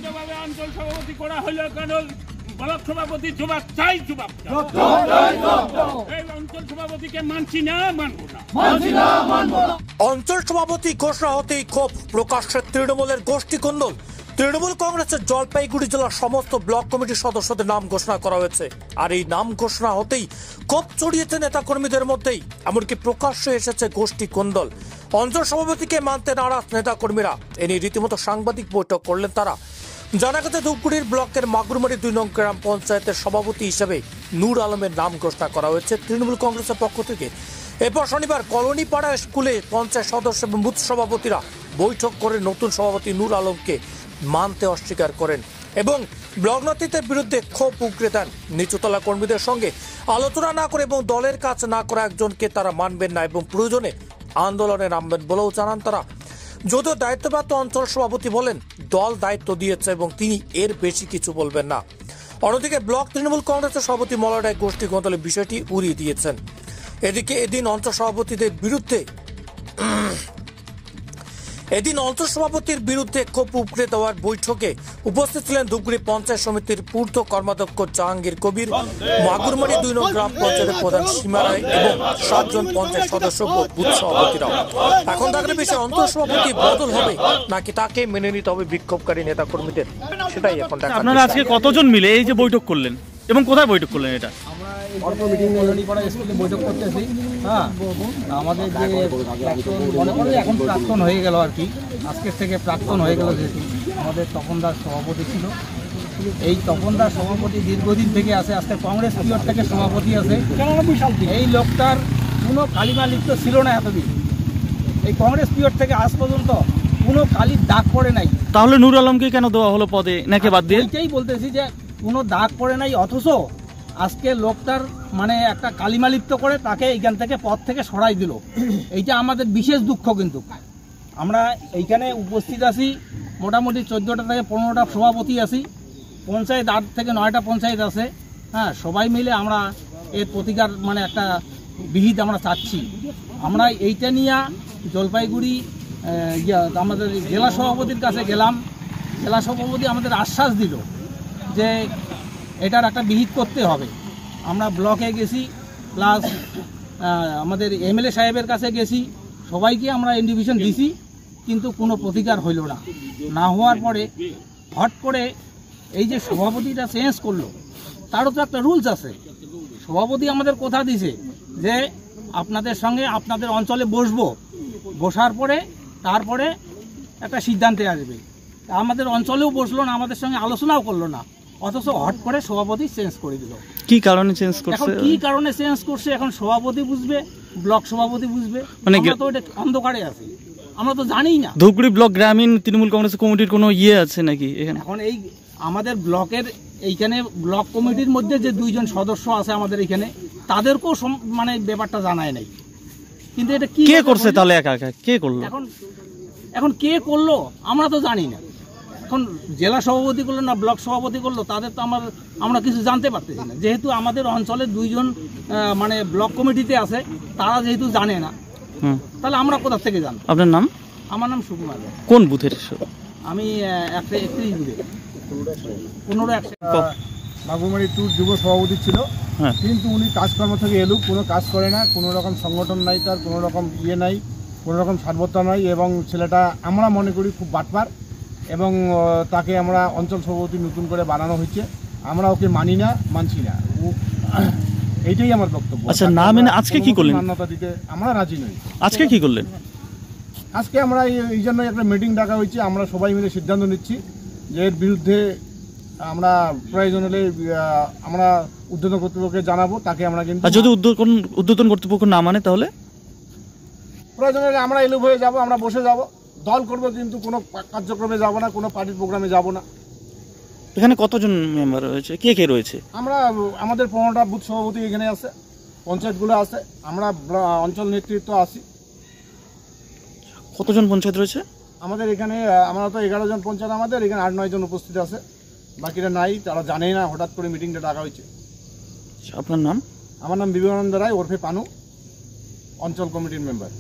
অবৈধভাবে অঞ্চল সভাপতি করা হলো কেন? ব্লক সভাপতি জবাব চাই, জবাব এই অঞ্চল সভাপতিকে মানছি না, মানবো না। অঞ্চল সভাপতি ঘোষণা হতেই ক্ষোভ প্রকাশ্যে তৃণমূলের গোষ্ঠী কোন্দল। তৃণমূল কংগ্রেসের জলপাইগুড়ি জেলার সমস্ত ব্লক কমিটির সদস্যদের নাম ঘোষণা করা হয়েছে। আর এই নাম ঘোষণা হতেই ক্ষোভ ছড়িয়েছে নেতাকর্মীদের মধ্যেই, এমনকি প্রকাশ্যে এসেছে গোষ্ঠী কোন্দল। অঞ্চল সভাপতিকে মানতে নারাজ নেতাকর্মীরা। এ নিয়ে রীতিমতো সাংবাদিক বৈঠক করলেন তারা। জানা গেছে ধূপগুড়ির ব্লকের মাগুরমারি 2 নং গ্রাম পঞ্চায়েতের সভাপতি হিসেবে নূর আলমের নাম ঘোষণা করা হয়েছে তৃণমূল কংগ্রেসের পক্ষ থেকে। এরপর শনিবার কলোনিপাড়া স্কুলে পঞ্চায়েত সদস্য এবং বুথ সভাপতিরা বৈঠক করে নতুন সভাপতি নূর আলমকে মানতে অস্বীকার করেন এবং ব্লক নেতৃত্বের বিরুদ্ধে ক্ষোভ উগরে দেন। নিচুতলা কর্মীদের সঙ্গে আলোচনা না করে এবং দলের কাজ না করা একজনকে তারা মানবেন না এবং প্রয়োজনে আন্দোলনে নামবেন বলেও জানান তারা। যদিও দায়িত্বপ্রাপ্ত অঞ্চল সভাপতি বলেন দল দায়িত্ব দিয়েছে এবং তিনি এর বেশি কিছু বলবেন না। অন্যদিকে ব্লক তৃণমূল কংগ্রেসের সভাপতি মলয় রায় গোষ্ঠী কোন্দলের বিষয়টি উড়িয়ে দিয়েছেন। এদিকে এদিন অঞ্চল সভাপতির বিরুদ্ধে ক্ষোভ উগরে দেওয়ার বৈঠকে উপস্থিত ছিলেন ধূপগুড়ি পঞ্চায়েত সমিতির পূর্ত কর্মাধ্যক্ষ জাহাঙ্গীর কবির, মাগুরমারি 2 নং গ্রাম পঞ্চায়েতের প্রধান সীমা রায় এবং 7 জন পঞ্চায়েত সদস্য ও বুথ সভাপতিরাও। এখন তাদের বিষয়ে অঞ্চল সভাপতি বদল হবে নাকি তাকে মেনে নিতে হবে বিক্ষোভকারী নেতা কর্মীদের, সেটাই এখন দেখা। আপনারা আজকে কতজন মিলে এই যে বৈঠক করলেন এবং কোথায় বৈঠক করলেন? এটা অল্প মিটিং কলোনিপাড়া স্কুলে বৈঠক করতেছি। হ্যাঁ, আমাদের যে প্রাক্তন মনে করেন এখন প্রাক্তন হয়ে গেল আর কি, আজকের থেকে প্রাক্তন হয়ে গেল যেহেতু আমাদের তপন দাস সভাপতি ছিল। এই তপন দাস সভাপতি দীর্ঘদিন থেকে আছে, আজকে কংগ্রেস পিরিয়ড থেকে সভাপতি আছে। এই লোকটার কোনো কালিমা লিপ্ত ছিল না এতদিন, এই কংগ্রেস পিরিয়ড থেকে আজ পর্যন্ত কোনো কালির দাগ পড়ে নাই। তাহলে নূর আলমকে কেন দেওয়া হলো পদে, নাকি বাদ দিয়ে? এইটাই বলতেছি যে কোনো দাগ পড়ে নাই, অথচ আজকে লোকটার মানে একটা কালিমা লিপ্ত করে তাকে এইখান থেকে পদ থেকে সরাই দিল। এইটা আমাদের বিশেষ দুঃখ। কিন্তু আমরা এইখানে উপস্থিত আছি মোটামুটি 14টা থেকে 15টা সভাপতি আছি, পঞ্চায়েত 8 থেকে 9টা পঞ্চায়েত আছে। হ্যাঁ, সবাই মিলে আমরা এর প্রতিকার মানে একটা বিহিত আমরা চাচ্ছি। আমরা এইটা নিয়ে জলপাইগুড়ি আমাদের জেলা সভাপতির কাছে গেলাম। জেলা সভাপতি আমাদের আশ্বাস দিল যে এটার একটা বিহিত করতে হবে। আমরা ব্লকে গেছি, প্লাস আমাদের এমএলএ সাহেবের কাছে গেছি, সবাইকে আমরা ইনভিটেশন দিছি, কিন্তু কোনো প্রতিকার হইল না। না হওয়ার পরে হট করে এই যে সভাপতিটা চেঞ্জ করলো, তারও তো একটা রুলস আছে। সভাপতি আমাদের কথা দিছে যে আপনাদের সঙ্গে আপনাদের অঞ্চলে বসবো, বসার পরে তারপরে একটা সিদ্ধান্তে আসবে। আমাদের অঞ্চলেও বসলো না, আমাদের সঙ্গে আলোচনাও করলো না, অথচ হট করে সভাপতি চেঞ্জ করে দিল। কি কারণে চেঞ্জ করছে? এখন কি কারণে চেঞ্জ করছে এখন সভাপতি বুঝবে, ব্লক সভাপতি বুঝবে। মানে আমরা তো এটা অন্ধকারে আছি, আমরা তো জানিই না। ধূপগুড়ি ব্লক গ্রামীণ তৃণমূল কংগ্রেস কমিটির কোনো ইয়ে আছে নাকি এখানে? এখন এই আমাদের ব্লকের এইখানে ব্লক কমিটির মধ্যে যে 2 জন সদস্য আছে আমাদের এখানে, তাদেরকেও মানে ব্যাপারটা জানায় নাই। কিন্তু এটা কি কে করছে তাহলে? একা একা কে করলো? এখন কে করলো আমরা তো জানি না। এখন জেলা সভাপতি করলো না ব্লক সভাপতি করলো, তাদের তো আমরা কিছু জানতে পারতেছি না। যেহেতু আমাদের অঞ্চলের 2 জন মানে ব্লক কমিটিতে আছে, তারা যেহেতু জানে না, তাহলে আমরা কোথা থেকে জানবো? আপনার নাম? আমার নাম সুকুমার। কোন বুথের? আমি 131 বুথে 15 মাগুরমারি 2 যুব সভাপতি ছিল। কিন্তু উনি কাজকর্ম থেকে এলুক, কোনো কাজ করে না, কোনো রকম সংগঠন নাই, তার কোনো রকম ইয়ে নাই, কোনো রকম সার্বত্তা নাই। এবং ছেলেটা আমরা মনে করি খুব বাটপার, এবং তাকে আমরা অঞ্চল সভাপতি নতুন করে বানানো হয়েছে। আমরা ওকে মানি না, মানছি না, এইটাই আমার বক্তব্য। আচ্ছা, না মেনে আজকে কি করলেন? মান্যতা দিতে আমরা রাজি নই। আজকে কি করলেন? আজকে আমরা এই জন্য একটা মিটিং ডাকা হয়েছে। আমরা সবাই মিলে সিদ্ধান্ত নিচ্ছি যে এর বিরুদ্ধে আমরা প্রয়োজন হলে আমরা ঊর্ধ্বতন কর্তৃপক্ষকে জানাবো, তাকে আমরা কিন্তু যদি ঊর্ধ্বতন কর্তৃপক্ষ না মানে তাহলে প্রয়োজন হলে আমরা এলুপ হয়ে যাব, আমরা বসে যাব, দল করবো, কিন্তু কোনো কার্যক্রমে যাব না, কোনো পার্টির প্রোগ্রামে যাব না। এখানে কতজন মেম্বার রয়েছে, কে কে রয়েছে? আমরা আমাদের 15টা বুথ সভাপতি এখানে আছে, পঞ্চায়েতগুলো আছে, আমরা অঞ্চল নেতৃত্ব আছি। কতজন পঞ্চায়েত রয়েছে আমাদের এখানে? আমরা তো 11 জন পঞ্চায়েত, আমাদের এখানে 8-9 জন উপস্থিত আছে, বাকিরা নাই, তারা জানেই না, হঠাৎ করে মিটিংটা ডাকা হয়েছে। আপনার নাম? আমার নাম বিবেকানন্দ রায় ওরফে পানু, অঞ্চল কমিটির মেম্বার।